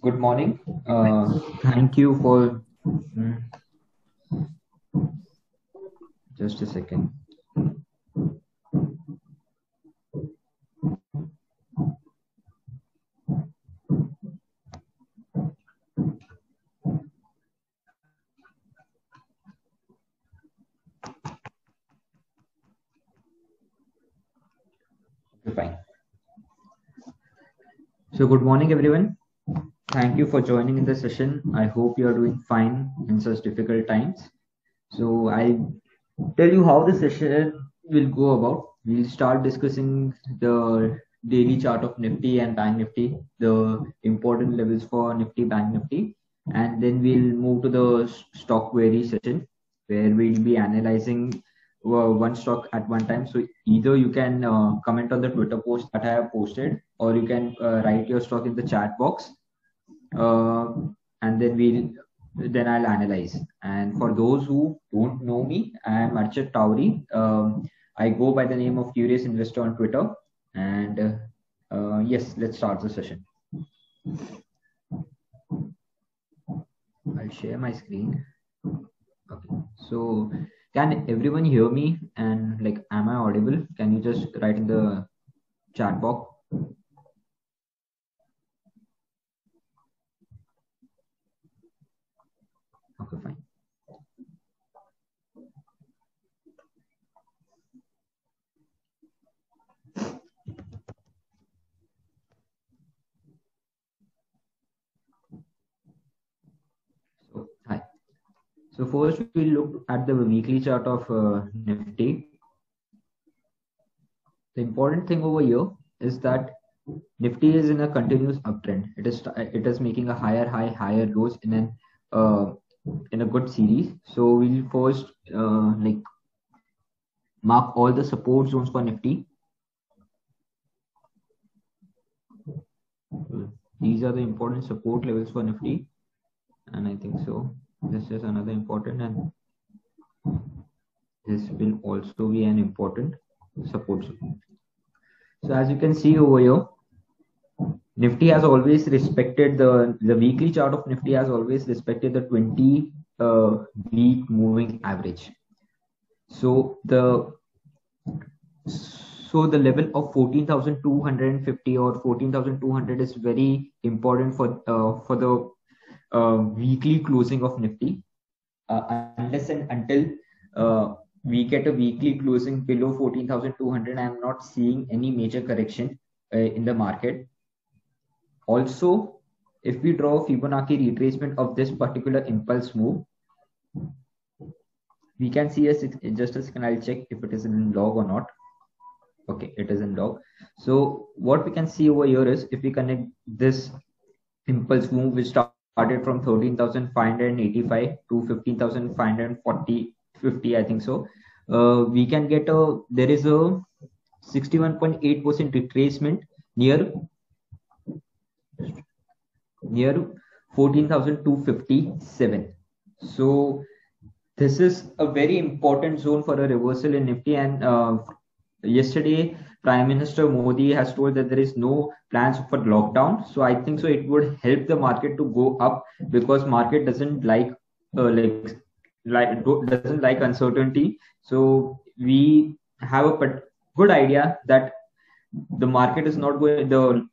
Good morning. Thank you for just a second. Okay, fine. So, good morning, everyone. Thank you for joining in the session. I hope you are doing fine in such difficult times. So, I'll tell you how the session will go about. We'll start discussing the daily chart of Nifty and Bank Nifty, the important levels for Nifty, Bank Nifty, and then we'll move to the stock query session where we'll be analyzing one stock at one time. So either you can comment on the Twitter post that I have posted, or you can write your stock in the chat box, uh, and then I'll analyze. And for those who don't know me, I am Archit Tauri. I go by the name of Curious Investor on Twitter. And yes, let's start the session. I'll share my screen. Okay. So can everyone hear me? And like, am I audible? Can you just write in the chat box? Okay, fine. So hi. So first we'll look at the weekly chart of Nifty. The important thing over here is that Nifty is in a continuous uptrend. It is making a higher high, higher lows in a good series. So we'll first like mark all the support zones for Nifty. These are the important support levels for Nifty, and I think so. This is another important, and this will also be an important support zone. So as you can see over here, Nifty has always respected the weekly chart of Nifty has always respected the 20 week moving average. So the level of 14,250 or 14,200 is very important for the weekly closing of Nifty. Unless and until we get a weekly closing below 14,200, I am not seeing any major correction in the market. Also, if we draw a Fibonacci retracement of this particular impulse move, we can see just a second, I'll check if it is in log or not. Okay, it is in log. So what we can see over here is if we connect this impulse move which started from 13,585 to 15,540, 50, I think so. We can get there is a 61.8% retracement near 14,257. So this is a very important zone for a reversal in Nifty. And yesterday, Prime Minister Modi has told that there is no plans for lockdown. So I think so it would help the market to go up because market doesn't doesn't like uncertainty. So we have a good idea that the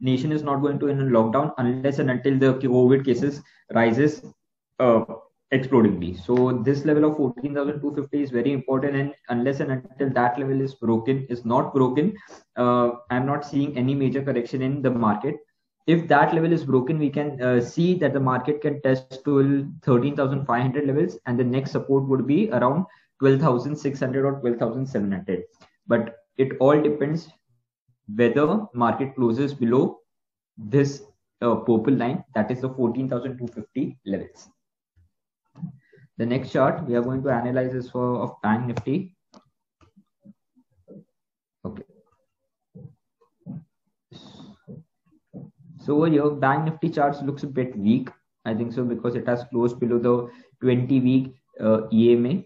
nation is not going to in a lockdown unless and until the COVID cases rises uh, explodingly. So this level of 14,250 is very important, and unless and until that level is not broken, I'm not seeing any major correction in the market. If that level is broken, we can see that the market can test to 13,500 levels, and the next support would be around 12,600 or 12,700. But it all depends whether market closes below this purple line, that is the 14,250 levels. The next chart we are going to analyze is of Bank Nifty. Okay. So over here, Bank Nifty charts looks a bit weak. I think so because it has closed below the 20-week EMA.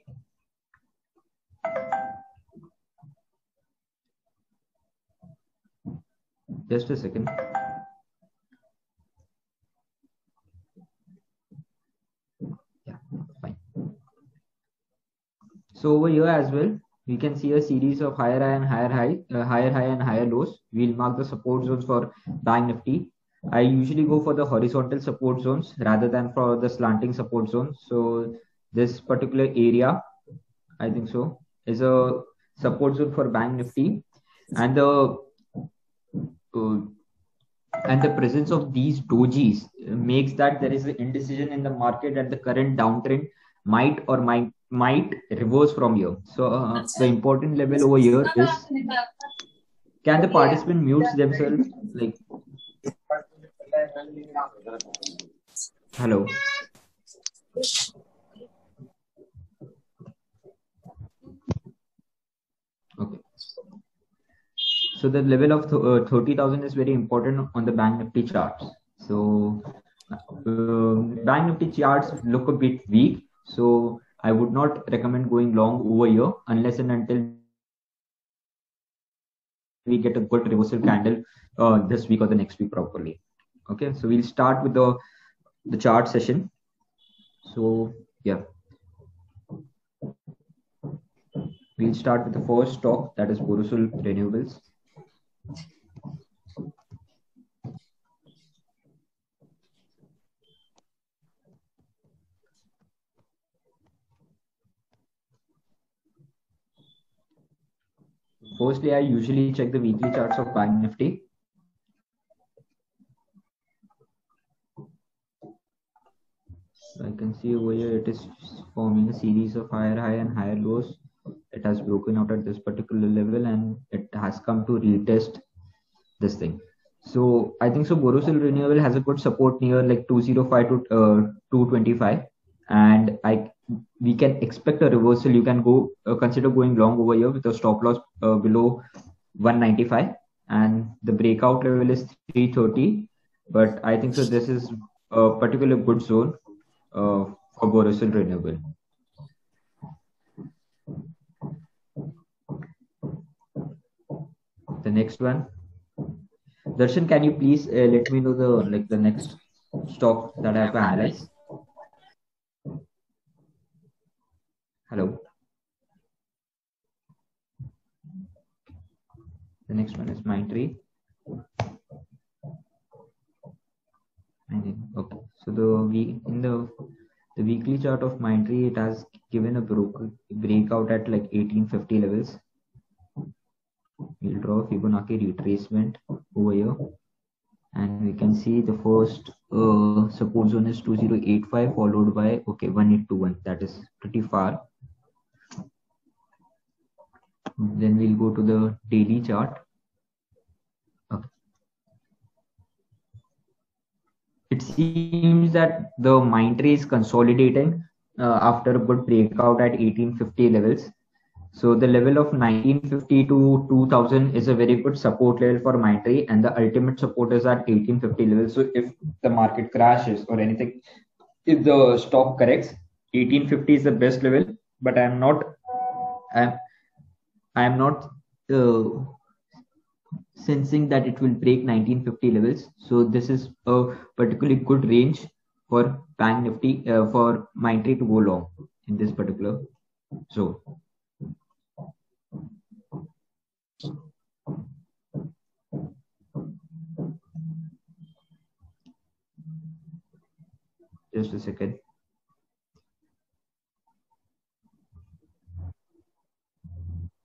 Just a second. So over here as well, we can see a series of higher high and higher high, higher high and higher lows. We'll mark the support zones for Bank Nifty. I usually go for the horizontal support zones rather than for the slanting support zones. So this particular area, I think so, is a support zone for Bank Nifty, and uh, the presence of these dojis makes that there is an indecision in the market, and the current downtrend might reverse from here. So the important level over here is, can the participant mutes themselves? Like, hello. Okay. So the level of 30,000 is very important on the Bank Nifty charts. So Bank Nifty charts look a bit weak. So I would not recommend going long over here unless and until we get a good reversal candle this week or the next week properly. Okay, so we'll start with the chart session. So yeah, we'll start with the first stock, that is Borosil Renewables. Firstly, I usually check the weekly charts of Bank Nifty. So I can see over here it is forming a series of higher high and higher lows. It has broken out at this particular level and it has come to retest this thing. So I think so Borosil Renewable has a good support near like 205 to 225, and we can expect a reversal. You can go consider going long over here with a stop loss below 195, and the breakout level is 330. But I think so this is a particular good zone for Borosil Renewable. The next one, Darshan, can you please let me know the next stock that I have to analyze? Hello. The next one is Mindtree. Okay. So the weekly chart of Mindtree, it has given a breakout at like 1850 levels. We'll draw Fibonacci retracement over here, and we can see the first support zone is 2085 followed by 1821. That is pretty far. Then we'll go to the daily chart. Okay. It seems that the Mindtree is consolidating after a good breakout at 1850 levels. So the level of 1950 to 2000 is a very good support level for Mindtree, and the ultimate support is at 1850 level. So if the market crashes or anything, if the stock corrects, 1850 is the best level. But I'm not sensing that it will break 1950 levels. So this is a particularly good range for Bank Nifty for Mindtree to go long in this particular zone. Just a second.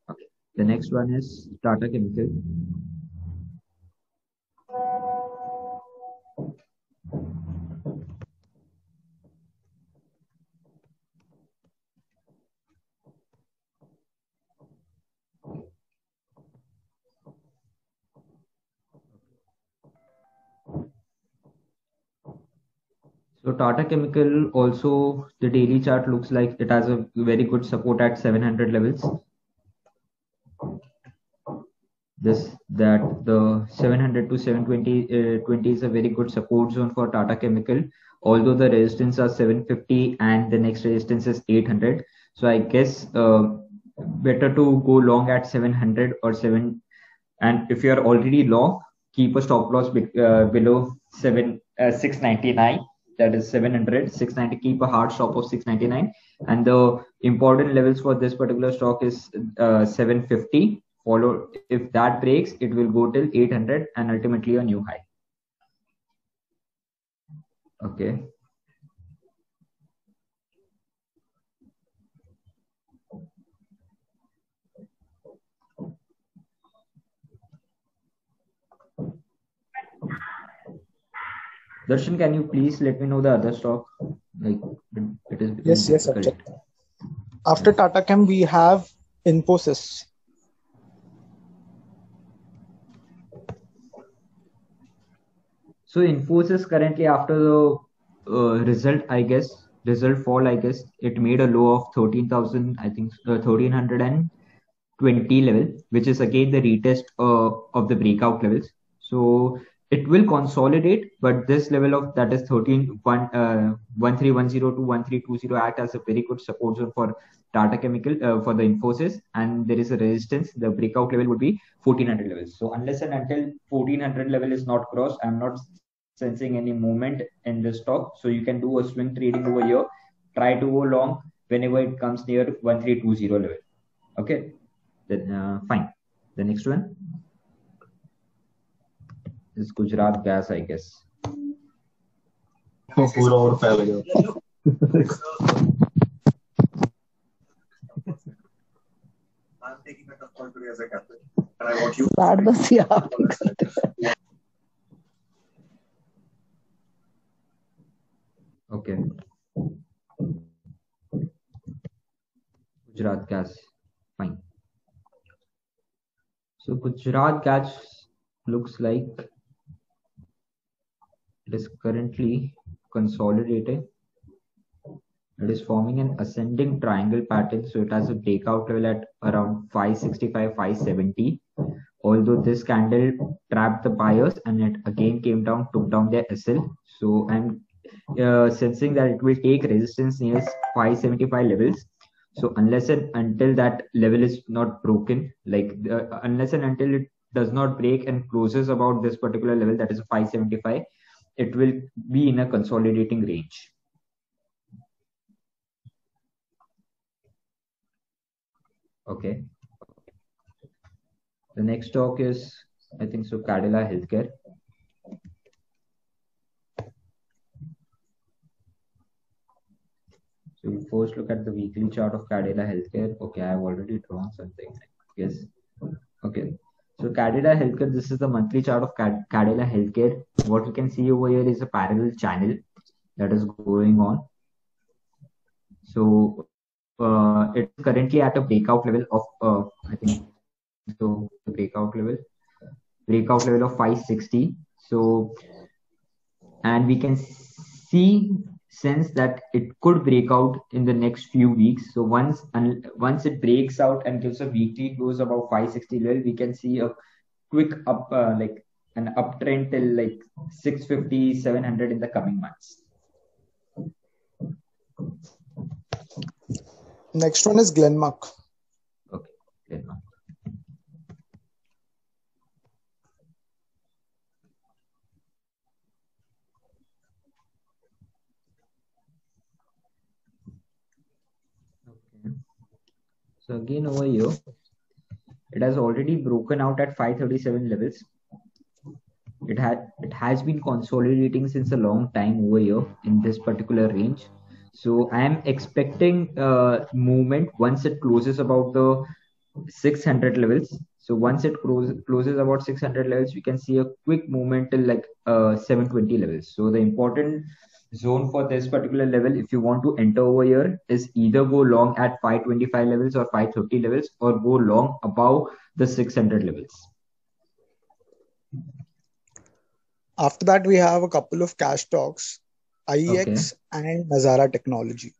Okay. The next one is Tata Chemical. So Tata Chemical also, the daily chart looks like it has a very good support at 700 levels. The 700 to 720 is a very good support zone for Tata Chemical. Although the resistance are 750 and the next resistance is 800. So I guess better to go long at 700 or 7. And if you are already long, keep a stop loss below 699. that is 700, 690, keep a hard stop of 699. And the important levels for this particular stock is 750. Follow, if that breaks, it will go till 800 and ultimately a new high. Okay. Darshan, can you please let me know the other stock? Like it is becoming Yes, difficult. Abhijit. After Tata Chem, we have Infosys. So Infosys currently after the result fall, I guess it made a low of 13,000, I think 1320 level, which is again the retest of the breakout levels. So it will consolidate, but this level of that is 1310 to 1320 act as a very good support zone for Tata Chemical for the Infosys, and there is a resistance. The breakout level would be 1400 levels. So unless and until 1400 level is not crossed, I'm not sensing any movement in the stock. So you can do a swing trading over here. Try to go long whenever it comes near 1320 level. Okay, then fine. The next one is Gujarat Gas, I guess. पूरा और फैल गया Bad बस यार. Okay. Gujarat Gas, fine. So Gujarat Gas looks like it is currently consolidating. It is forming an ascending triangle pattern. So it has a breakout level at around 565, 570. Although this candle trapped the buyers and it again came down, took down their SL. So I'm sensing that it will take resistance near 575 levels. So unless and until that level is not broken, like unless and until it does not break and closes about this particular level, that is 575, it will be in a consolidating range. Okay. The next stock is, I think so, Cadila Healthcare. So we first look at the weekly chart of Cadila Healthcare. Okay, I have already drawn something. Yes. Okay. So Cadila Healthcare, this is the monthly chart of Cadila Healthcare. What you can see over here is a parallel channel that is going on. So it's currently at a breakout level of I think so the breakout level of 560. So and we can sense that it could break out in the next few weeks. So once it breaks out and gives a weekly close about 560 level, we can see a quick up like an uptrend till like 650, 700 in the coming months. Next one is Glenmark. Okay, Glenmark. Okay. So again over here, it has already broken out at 537 levels. It has been consolidating since a long time over here in this particular range. So I am expecting movement once it closes about the 600 levels. So once it closes about 600 levels, we can see a quick movement till like 720 levels. So the important zone for this particular level, if you want to enter over here, is either go long at 525 levels or 530 levels, or go long above the 600 levels. After that, we have a couple of cash stocks, IEX and Nazara Technology.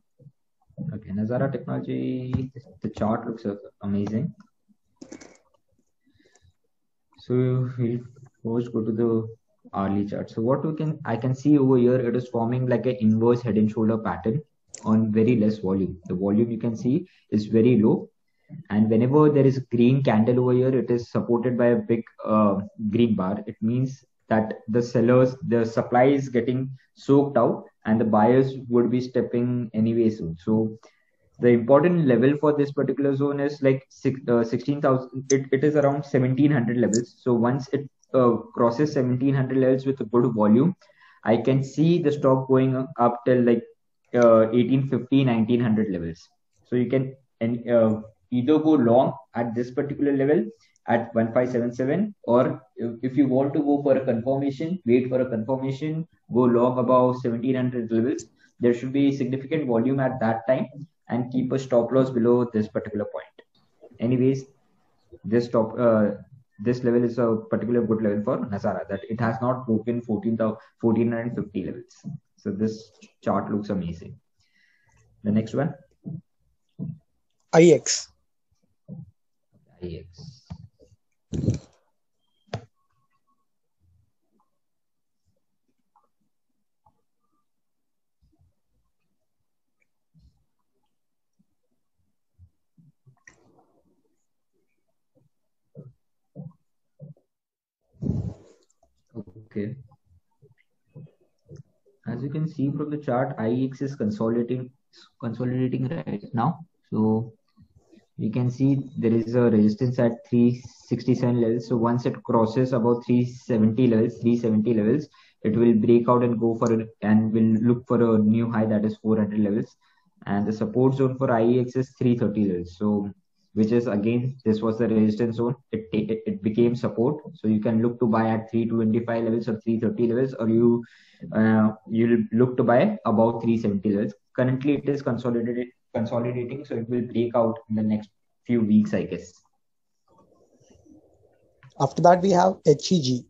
Okay, Nazara Technology, the chart looks amazing. So we'll first go to the hourly chart. So what I can see over here, it is forming like an inverse head and shoulder pattern on very less volume. The volume you can see is very low. And whenever there is a green candle over here, it is supported by a big green bar. It means that the supply is getting soaked out and the buyers would be stepping anyway soon. So the important level for this particular zone is like 16,000. It is around 1700 levels. So once it crosses 1700 levels with a good volume, I can see the stock going up till like 1850, 1900 levels. So you can either go long at this particular level at 1577, or if you want to go for a confirmation, wait for a confirmation, go long above 1700 levels. There should be significant volume at that time, and keep a stop loss below this particular point. Anyways, this level is a particular good level for Nazara, that it has not broken 1450 levels. So this chart looks amazing. The next one, IEX. IEX. Okay. As you can see from the chart, IEX is consolidating right now. So we can see there is a resistance at 367 levels. So once it crosses about 370 levels, it will break out and go for it and will look for a new high, that is 400 levels. And the support zone for IEX is 330 levels. So which is again, this was the resistance zone. It became support. So you can look to buy at 325 levels or 330 levels, or you'll look to buy about 370 levels. Currently, it is consolidating, so it will break out in the next few weeks, I guess. After that, we have HEG.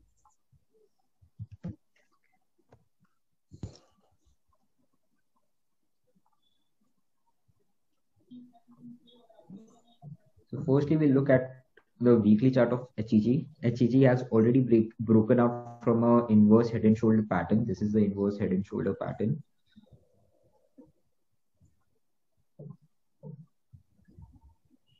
So firstly, we'll look at the weekly chart of HEG. HEG has already broken out from a inverse head and shoulder pattern. This is the inverse head and shoulder pattern.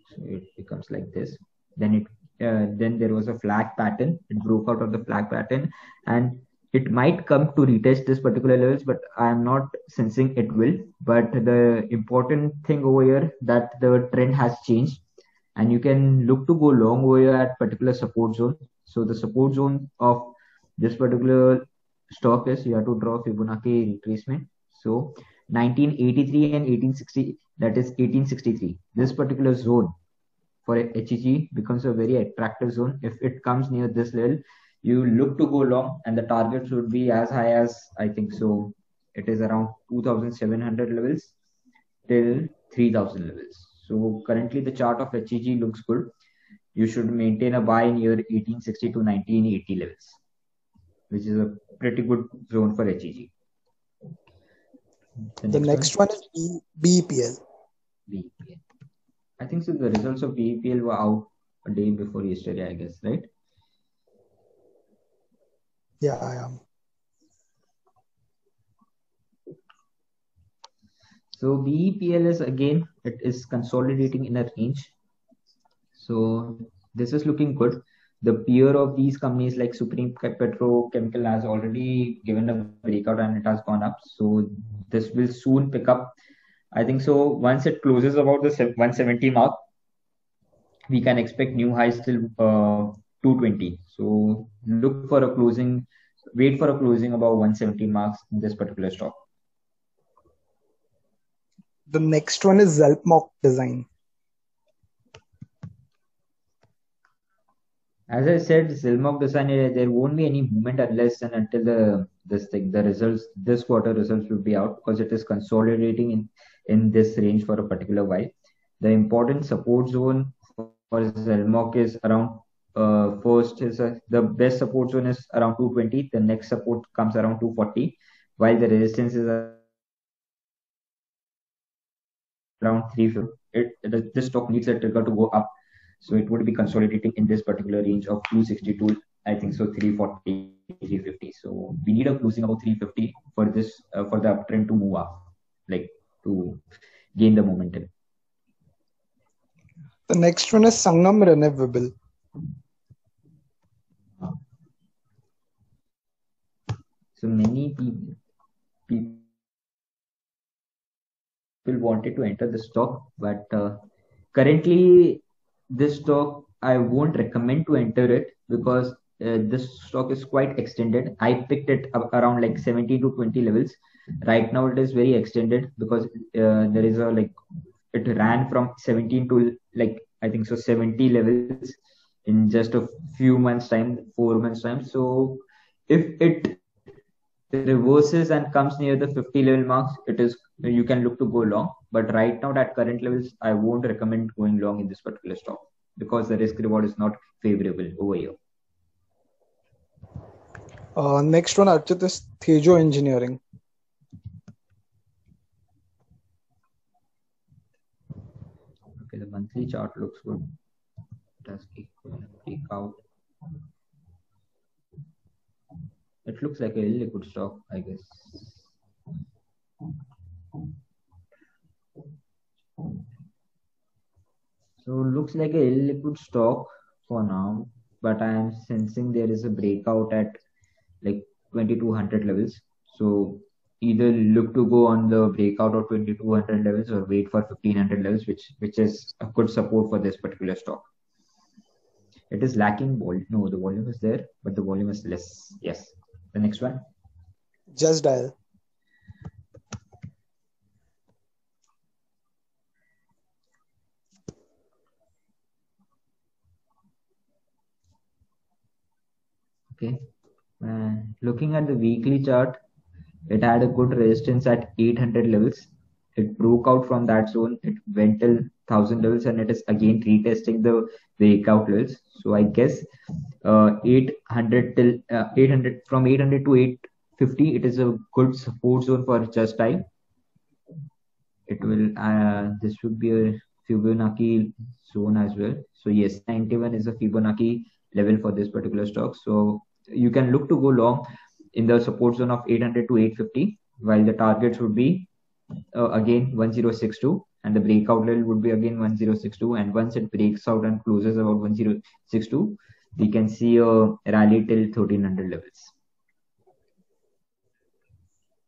So it becomes like this. Then there was a flag pattern. It broke out of the flag pattern, and it might come to retest this particular levels, but I am not sensing it will. But the important thing over here, that the trend has changed, and you can look to go long over here at particular support zone. So the support zone of this particular stock is, you have to draw Fibonacci retracement. So 1983 and 1860, that is 1863. This particular zone for HEG becomes a very attractive zone. If it comes near this level, you look to go long, and the target should be as high as, I think so, it is around 2700 levels till 3000 levels. So currently the chart of HEG looks good. You should maintain a buy near 1860 to 1980 levels, which is a pretty good zone for HEG. The next one is BEPL. BEPL. I think so. The results of BEPL were out a day before yesterday, I guess, right? Yeah, I am. So BEPL is again, it is consolidating in a range. So this is looking good. The peer of these companies like Supreme Petrochemical has already given a breakout and it has gone up. So this will soon pick up. I think so. Once it closes about the 170 mark, we can expect new highs till 220. So look for a closing, wait for a closing about 170 marks in this particular stock. The next one is Zelpmoc Design. As I said, Zelpmoc Design, there won't be any movement unless and until this quarter results will be out, because it is consolidating in this range for a particular while. The important support zone for Zelpmoc is around the best support zone is around 220. The next support comes around 240, while the resistance is around 350. This stock needs a trigger to go up. So it would be consolidating in this particular range of 262, I think so, 340, 350. So we need a closing about 350 for this, for the uptrend to move up, like to gain the momentum. The next one is Sangam Renewable. So many people wanted to enter the stock, but currently this stock I won't recommend to enter it because this stock is quite extended. I picked it up around like 17 to 20 levels. Right now it is very extended because there is a like it ran from 17 to like I think so 70 levels in just a few months time, 4 months time. So if it reverses and comes near the 50 level marks, it is you can look to go long. But right now, at current levels, I won't recommend going long in this particular stock because the risk reward is not favorable over here. Next one, Archit, is Tejo Engineering. Okay, the monthly chart looks good. Does break out. It looks like a liquid stock, I guess. So looks like a liquid stock for now, but I am sensing there is a breakout at like 2200 levels. So either look to go on the breakout of 2200 levels or wait for 1500 levels, which is a good support for this particular stock. It is lacking volume. No, the volume is there, but the volume is less. Yes. The next one. Just Dial. Okay. Looking at the weekly chart, it had a good resistance at 800 levels. It broke out from that zone. It went till 1000 levels and it is again retesting the breakout levels. So I guess 800 till 800 from 800 to 850, it is a good support zone for Just Dial. It will this would be a Fibonacci zone as well. So yes, 91 is a Fibonacci level for this particular stock. So you can look to go long in the support zone of 800 to 850, while the targets would be again 1062 and the breakout level would be again 1062, and once it breaks out and closes about 1062, we can see a rally till 1300 levels.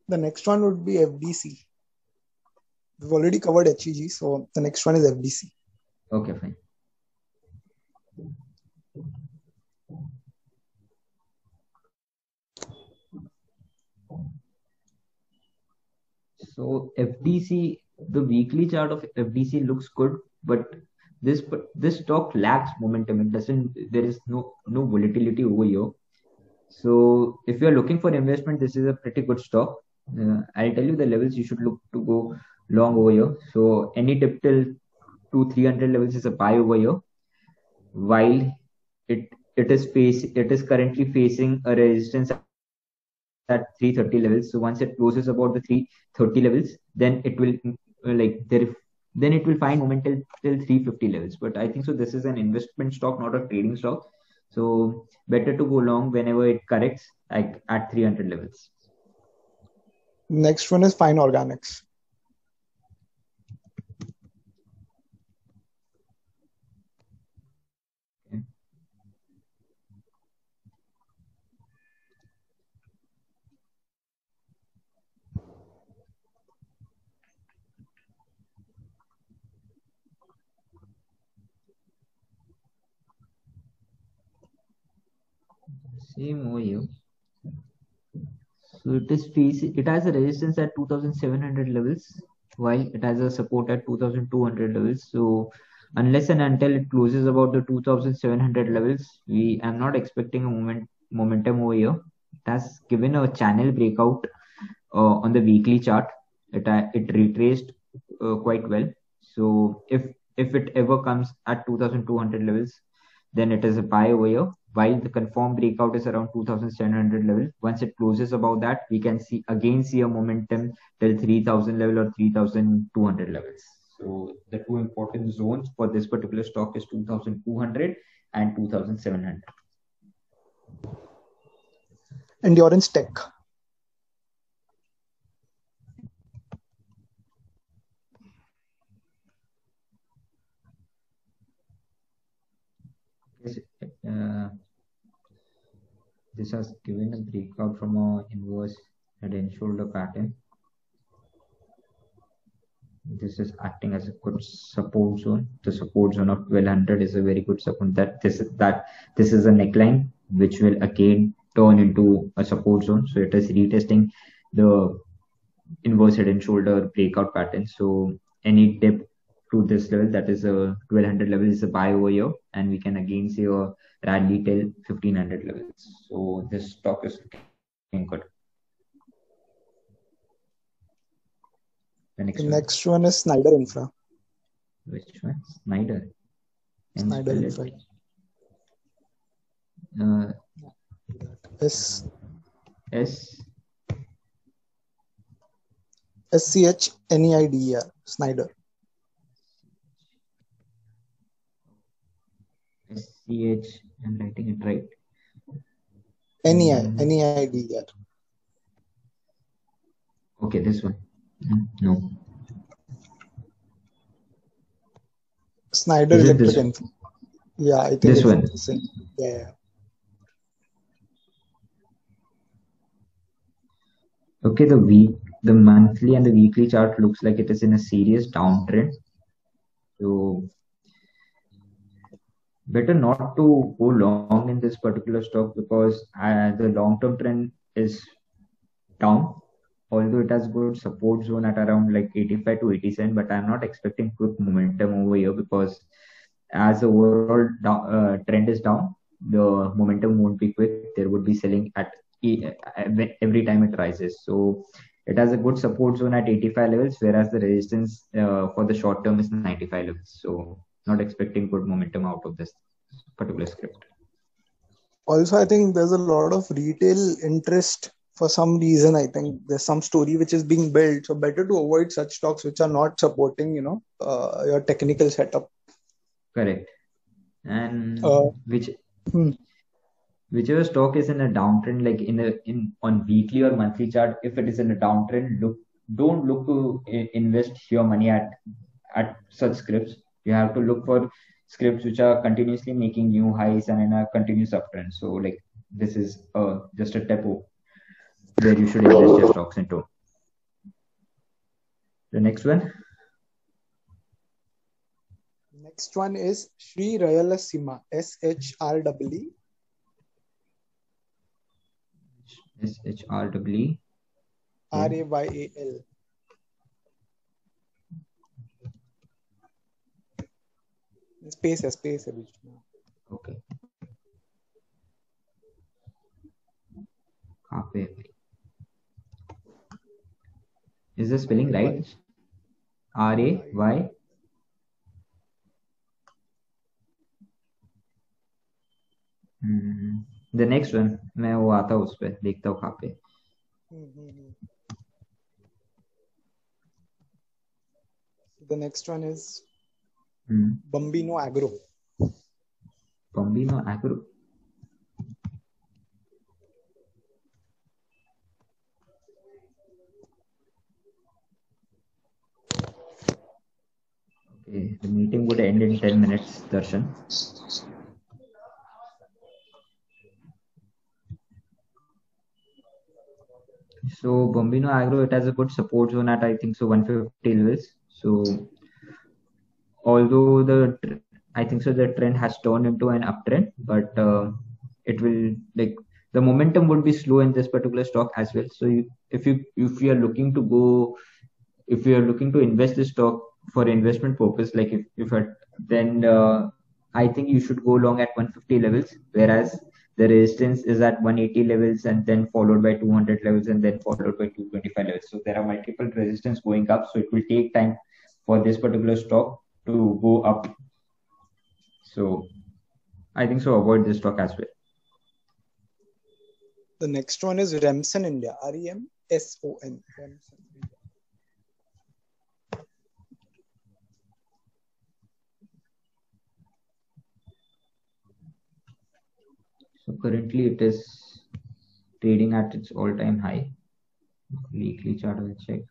The next one would be FDC. We've already covered HEG, so the next one is FDC. Okay, fine. So FDC, the weekly chart of FDC looks good, but this stock lacks momentum. It doesn't. There is no volatility over here. So if you are looking for investment, this is a pretty good stock. I'll tell you the levels you should look to go long over here. So any dip till to 300 levels is a buy over here, while it is currently facing a resistance at 330 levels. So once it closes about the 330 levels, then it will then it will find momentum till 350 levels. But I think so this is an investment stock, not a trading stock. So better to go long whenever it corrects like at 300 levels. Next one is Fine Organics. Okay. Same over here. So it has a resistance at 2700 levels, while it has a support at 2200 levels. So unless and until it closes about the 2700 levels, we am not expecting a momentum over here. It has given a channel breakout on the weekly chart. It retraced quite well. So if it ever comes at 2200 levels, then it is a buy over here, while the confirmed breakout is around 2700 level. Once it closes above that, we can see a momentum till 3000 level or 3200 levels. So the two important zones for this particular stock is 2200 and 2700. Endurance Tech. This This has given a breakout from a inverse head and shoulder pattern. This is acting as a good support zone. The support zone of 1200 is a very good support. This is a neckline which will again turn into a support zone. So it is retesting the inverse head and shoulder breakout pattern. So any dip to this level, that is a 1200 level, is a buy over here, and we can again see a rally till 1500 levels. So this stock is looking good. The next one is Snyder Infra. Which one? Snyder. Snyder Infra. SCHNEIDER. Snyder. SCH. I'm writing it right. NEIDER. Okay, this one. No. Snyder Electric Infra. Yeah, I think this one. The same. Yeah. Okay, the monthly and the weekly chart looks like it is in a serious downtrend. So better not to go long in this particular stock because the long-term trend is down. Although it has good support zone at around like 85 to 87, but I'm not expecting quick momentum over here because as the overall trend is down, the momentum won't be quick. There would be selling at every time it rises. So it has a good support zone at 85 levels, whereas the resistance for the short term is 95 levels. So not expecting good momentum out of this particular script. Also, I think there's a lot of retail interest. For some reason, I think there's some story which is being built. So better to avoid such stocks which are not supporting, your technical setup. Correct. And whichever stock is in a downtrend, like on weekly or monthly chart, if it is in a downtrend, don't look to invest your money at such scripts. You have to look for scripts which are continuously making new highs and in a continuous uptrend. So like this is just a depot where you should invest your stocks into. The next one. Next one is Sri Rayalasima. SHREE. SHREE. RAYAL. Space. Okay. Is the spelling right? RAY. The next one, मैं वो आता हूँ उस पे देखता हूँ कहाँ पे. The next one is Bambino Agro. Bambino Agro. Okay, the meeting would end in 10 minutes, Darshan. So Bambino Agro, it has a good support zone at I think so 150 levels. So although the trend has turned into an uptrend, but it will like the momentum would be slow in this particular stock as well. So if you are looking to invest this stock for investment purpose, like then I think you should go long at 150 levels, whereas the resistance is at 180 levels and then followed by 200 levels and then followed by 225 levels. So there are multiple resistance going up. So it will take time for this particular stock to go up. So I think so avoid this stock as well. The next one is Remson India. REMSON. Remson. So currently it is trading at its all-time high. Weekly chart I'll check.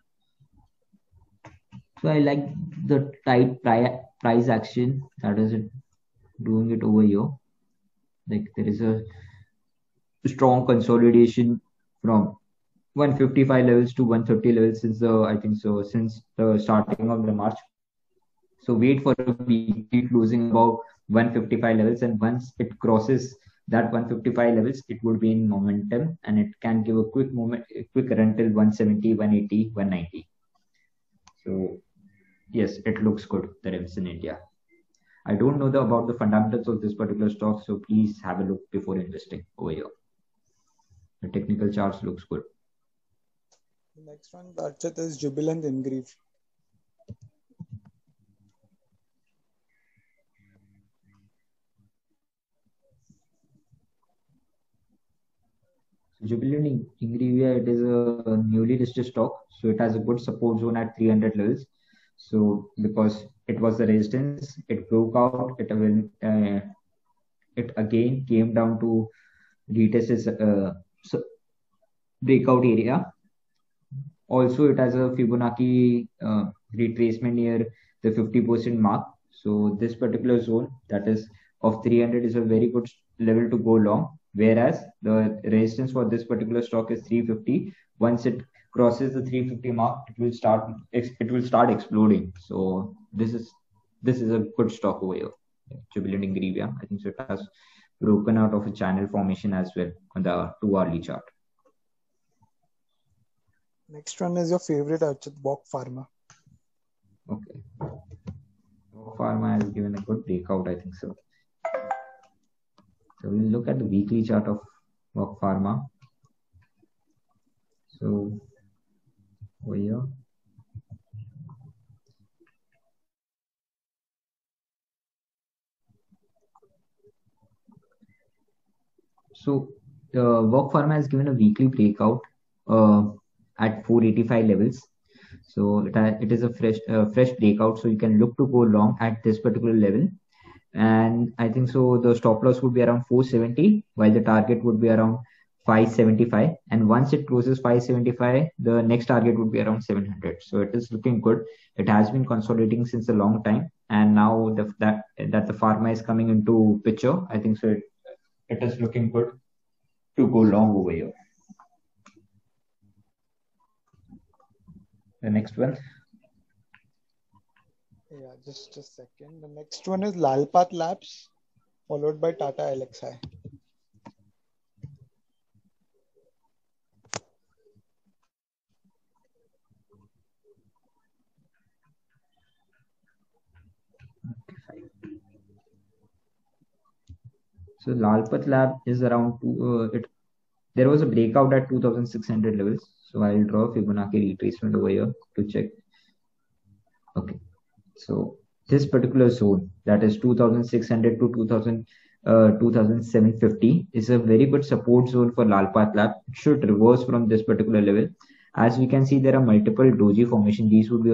So I like the tight price action that is doing it over here. Like there is a strong consolidation from 155 levels to 130 levels since since the starting of the March. So wait for a weekly closing above 155 levels, and once it crosses that 155 levels, it would be in momentum, and it can give a quick run till 170, 180, 190. So yes, it looks good, the REMS in India. I don't know about the fundamentals of this particular stock, so please have a look before investing over here. The technical charts looks good. The next one, Archit, is Jubilant Ingreave. Jubilant Ingrevia, it is a newly listed stock, so it has a good support zone at 300 levels. So because it was the resistance, it broke out. It again came down to retest its breakout area. Also, it has a Fibonacci retracement near the 50% mark. So this particular zone, that is of 300, is a very good level to go long. Whereas the resistance for this particular stock is 350. Once it crosses the 350 mark, it will start exploding. So this is a good stock over here. Jubilant Ingrevia. I think so it has broken out of a channel formation as well on the 2-hourly chart. Next one is your favorite, Archit, Bock Pharma. Okay. Bock Pharma has given a good breakout, I think so. So we'll look at the weekly chart of Bock Pharma. So over here. So Bock Pharma has given a weekly breakout at 485 levels. So it is a fresh breakout. So you can look to go long at this particular level. And I think so the stop loss would be around 470, while the target would be around 575. And once it closes 575, the next target would be around 700. So it is looking good. It has been consolidating since a long time, and now that the pharma is coming into picture, I think so it is looking good to go long over here. The next one. Yeah, just a second. The next one is Lalpath Labs, followed by Tata Elxsi. So Lalpath Lab is around there was a breakout at 2600 levels. So I'll draw Fibonacci retracement over here to check. Okay. So this particular zone, that is 2600 to 2750, is a very good support zone for Lalpath Lab. It should reverse from this particular level. As we can see, there are multiple doji formation. These would be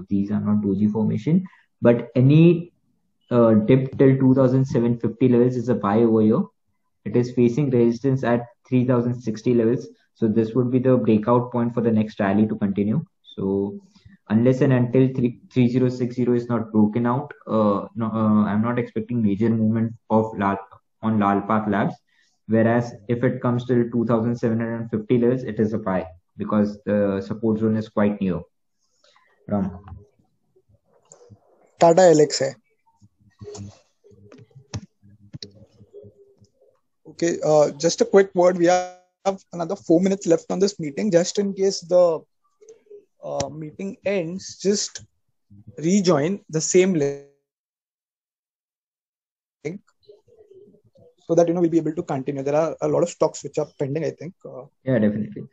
these are not doji formation, but any dip till 2750 levels is a buy over here. It is facing resistance at 3060 levels. So this would be the breakout point for the next rally to continue. So unless and until 3060 is not broken out, I'm not expecting major movement on Lalpath Labs. Whereas if it comes to 2750 levels, it is a buy because the support zone is quite near. Tata Elxsi. Okay, just a quick word. We have another 4 minutes left on this meeting. Just in case the meeting ends, just rejoin the same link so that we'll be able to continue. There are a lot of stocks which are pending, I think. Yeah, definitely.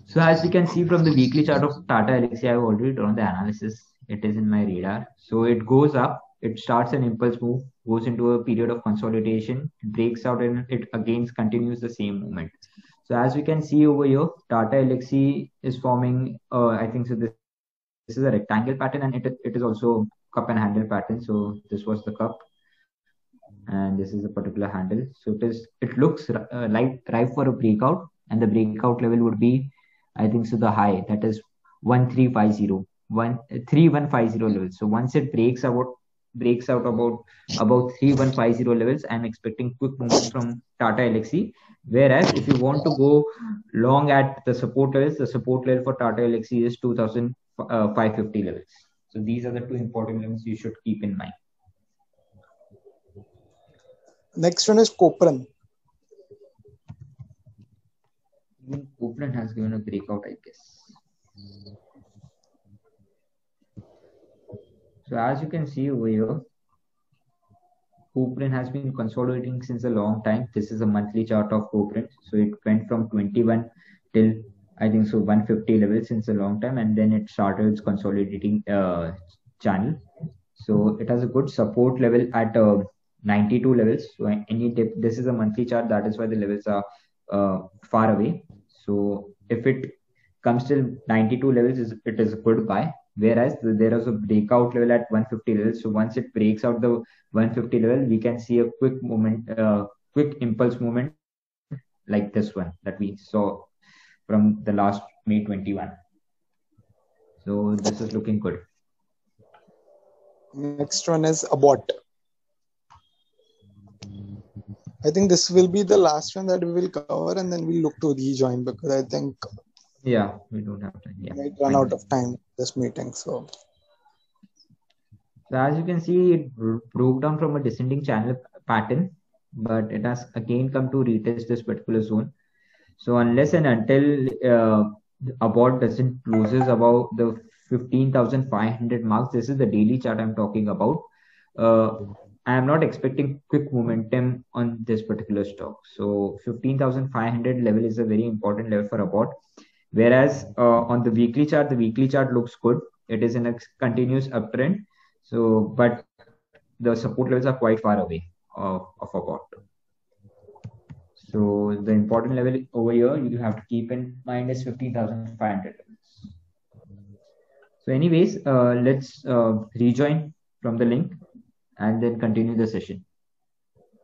So as you can see from the weekly chart of Tata Elxsi, I've already drawn the analysis. It is in my radar. So it goes up, it starts an impulse move, goes into a period of consolidation, it breaks out, and it again continues the same movement. So as we can see over here, Tata Elxsi is forming, I think so this is a rectangle pattern, and it is also cup and handle pattern. So this was the cup, and this is a particular handle. So it looks like ripe for a breakout, and the breakout level would be, I think so, the high, that is 3150 level. So once it breaks out breaks out about 3150 levels, I'm expecting quick movement from Tata Elxsi. Whereas if you want to go long at the support levels, the support level for Tata Elxsi is 2550 levels. So these are the two important levels you should keep in mind. Next one is Copran. Copran has given a breakout, I guess. So as you can see over here, Copran has been consolidating since a long time. This is a monthly chart of Copran. So it went from 21 till I think so 150 levels since a long time, and then it started its consolidating channel. So it has a good support level at 92 levels. So any dip, this is a monthly chart. That is why the levels are far away. So if it comes till 92 levels, it is a good buy. Whereas there is a breakout level at 150 levels. So once it breaks out the 150 level, we can see a quick movement, quick impulse movement like this one that we saw from the last May 21. So this is looking good. Next one is Abbott. I think this will be the last one that we will cover, and then we'll look to rejoin because I think we don't have time. We might run out of time this meeting. So as you can see, it broke down from a descending channel pattern, but it has again come to retest this particular zone. So unless and until Abbott doesn't closes above the 15,500 marks, this is the daily chart I'm talking about. I am not expecting quick momentum on this particular stock. So 15,500 level is a very important level for Abbott. Whereas on the weekly chart looks good. It is in a continuous uptrend. So, but the support levels are quite far away of Abbott. So the important level over here you have to keep in mind is 15,500 levels. So anyways, let's rejoin from the link and then continue the session,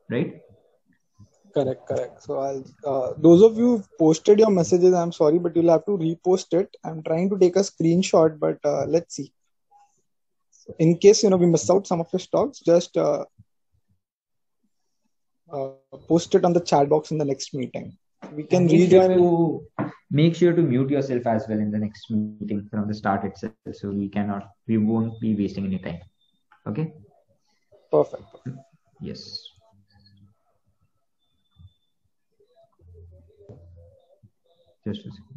right? Correct. So I'll those of you who posted your messages, I'm sorry, but you'll have to repost it. I'm trying to take a screenshot, but let's see. In case we miss out some of your stocks, just post it on the chat box in the next meeting. We can rejoin. Make sure to mute yourself as well in the next meeting from the start itself, so we won't be wasting any time. Okay. Perfect. Yes. Just a second.